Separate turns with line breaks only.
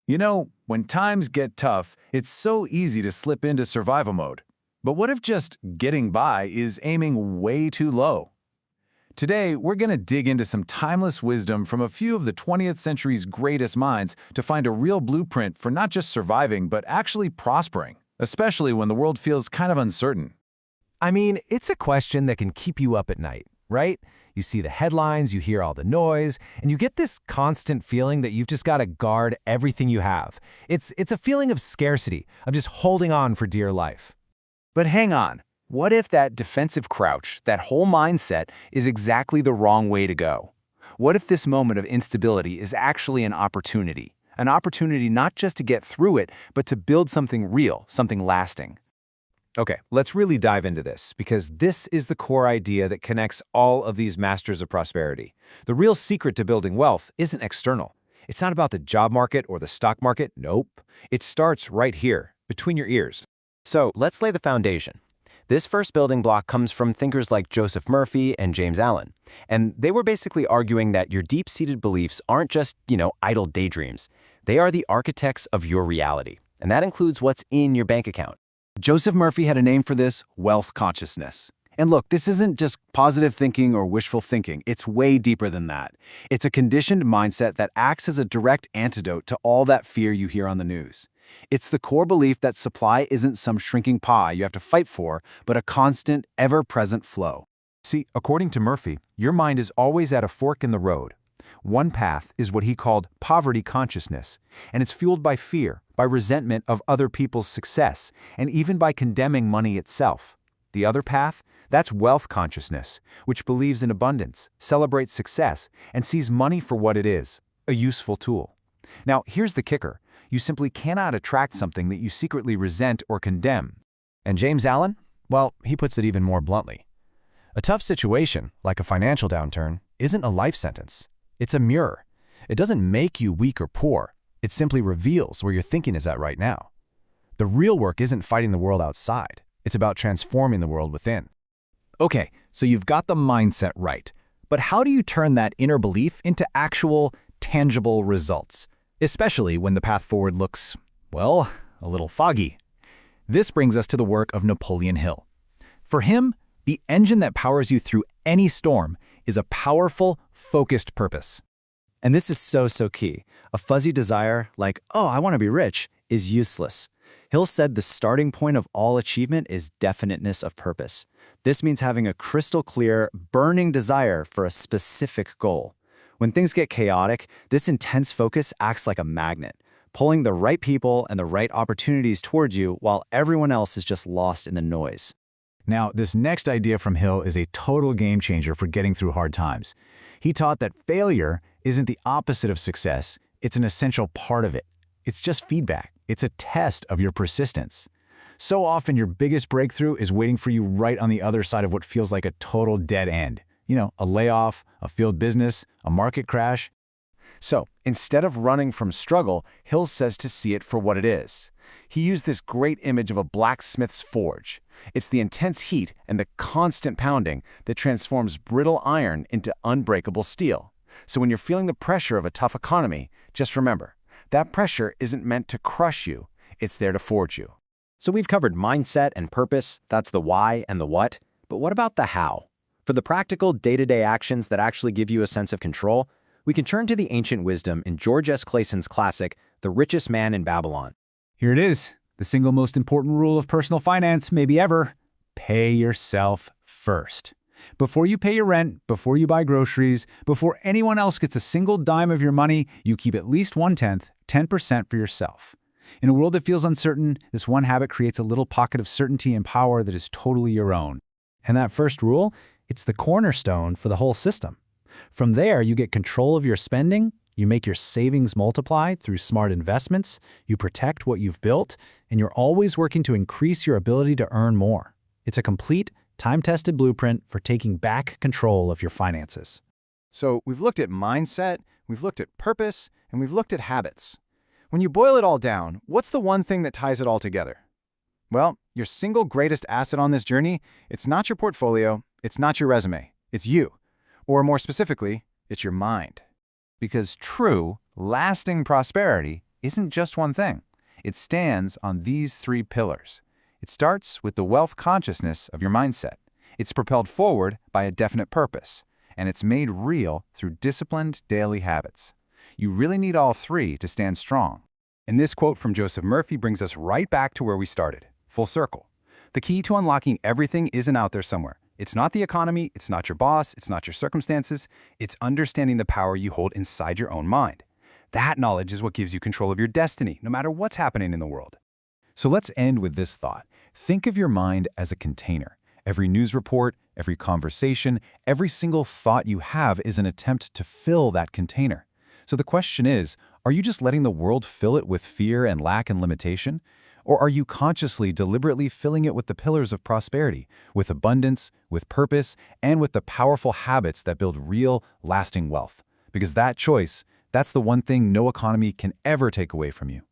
You know, when times get tough, it's so easy to slip into survival mode. But what if just getting by is aiming way too low? Today, we're going to dig into some timeless wisdom from a few of the 20th century's greatest minds to find a real blueprint for not just surviving, but actually prospering, especially when the world feels kind of uncertain.
I mean, it's a question that can keep you up at night, right? You see the headlines, you hear all the noise, and you get this constant feeling that you've just got to guard everything you have. It's a feeling of scarcity, of just holding on for dear life.
But hang on, what if that defensive crouch, that whole mindset, is exactly the wrong way to go? What if this moment of instability is actually an opportunity? An opportunity not just to get through it, but to build something real, something lasting.
Okay, let's really dive into this, because this is the core idea that connects all of these masters of prosperity. The real secret to building wealth isn't external. It's not about the job market or the stock market, nope. It starts right here, between your ears. So let's lay the foundation. This first building block comes from thinkers like Joseph Murphy and James Allen. And they were basically arguing that your deep-seated beliefs aren't just, idle daydreams. They are the architects of your reality. And that includes what's in your bank account.
Joseph Murphy had a name for this: wealth consciousness. And look, this isn't just positive thinking or wishful thinking. It's way deeper than that. It's a conditioned mindset that acts as a direct antidote to all that fear you hear on the news. It's the core belief that supply isn't some shrinking pie you have to fight for, but a constant, ever-present flow.
See, according to Murphy, your mind is always at a fork in the road. One path is what he called poverty consciousness, and it's fueled by fear, by resentment of other people's success, and even by condemning money itself. The other path, that's wealth consciousness, which believes in abundance, celebrates success, and sees money for what it is, a useful tool. Now, here's the kicker. You simply cannot attract something that you secretly resent or condemn. And James Allen? Well, he puts it even more bluntly. A tough situation, like a financial downturn, isn't a life sentence. It's a mirror. It doesn't make you weak or poor. It simply reveals where your thinking is at right now. The real work isn't fighting the world outside. It's about transforming the world within.
Okay, so you've got the mindset right. But how do you turn that inner belief into actual, tangible results? Especially when the path forward looks, well, a little foggy. This brings us to the work of Napoleon Hill. For him, the engine that powers you through any storm is a powerful, focused purpose. And this is so key. A fuzzy desire like, oh, I want to be rich, is useless. Hill said the starting point of all achievement is definiteness of purpose. This means having a crystal clear, burning desire for a specific goal. When things get chaotic, this intense focus acts like a magnet, pulling the right people and the right opportunities towards you while everyone else is just lost in the noise.
Now, this next idea from Hill is a total game changer for getting through hard times. He taught that failure isn't the opposite of success, it's an essential part of it. It's just feedback. It's a test of your persistence. So often your biggest breakthrough is waiting for you right on the other side of what feels like a total dead end. A layoff, a failed business, a market crash.
So, instead of running from struggle, Hill says to see it for what it is. He used this great image of a blacksmith's forge. It's the intense heat and the constant pounding that transforms brittle iron into unbreakable steel. So when you're feeling the pressure of a tough economy, just remember, that pressure isn't meant to crush you, it's there to forge you.
So we've covered mindset and purpose, that's the why and the what. But what about the how? For the practical, day-to-day actions that actually give you a sense of control, we can turn to the ancient wisdom in George S. Clayson's classic, The Richest Man in Babylon.
Here it is, the single most important rule of personal finance, maybe ever. Pay yourself first. Before you pay your rent, before you buy groceries, before anyone else gets a single dime of your money, you keep at least 1/10, 10% for yourself. In a world that feels uncertain, this one habit creates a little pocket of certainty and power that is totally your own. And that first rule, it's the cornerstone for the whole system. From there, you get control of your spending, you make your savings multiply through smart investments, you protect what you've built, and you're always working to increase your ability to earn more. It's a complete, time-tested blueprint for taking back control of your finances.
So we've looked at mindset, we've looked at purpose, and we've looked at habits. When you boil it all down, what's the one thing that ties it all together? Well, your single greatest asset on this journey, it's not your portfolio, it's not your resume, it's you. Or more specifically, it's your mind. Because true, lasting prosperity
isn't just one thing. It stands on these three pillars. It starts with the wealth consciousness of your mindset. It's propelled forward by a definite purpose, and it's made real through disciplined daily habits. You really need all three to stand strong.
And this quote from Joseph Murphy brings us right back to where we started, full circle. The key to unlocking everything isn't out there somewhere. It's not the economy, it's not your boss, it's not your circumstances, it's understanding the power you hold inside your own mind. That knowledge is what gives you control of your destiny, no matter what's happening in the world.
So let's end with this thought. Think of your mind as a container. Every news report, every conversation, every single thought you have is an attempt to fill that container. So the question is, are you just letting the world fill it with fear and lack and limitation? Or are you consciously, deliberately filling it with the pillars of prosperity, with abundance, with purpose, and with the powerful habits that build real, lasting wealth? Because that choice, that's the one thing no economy can ever take away from you.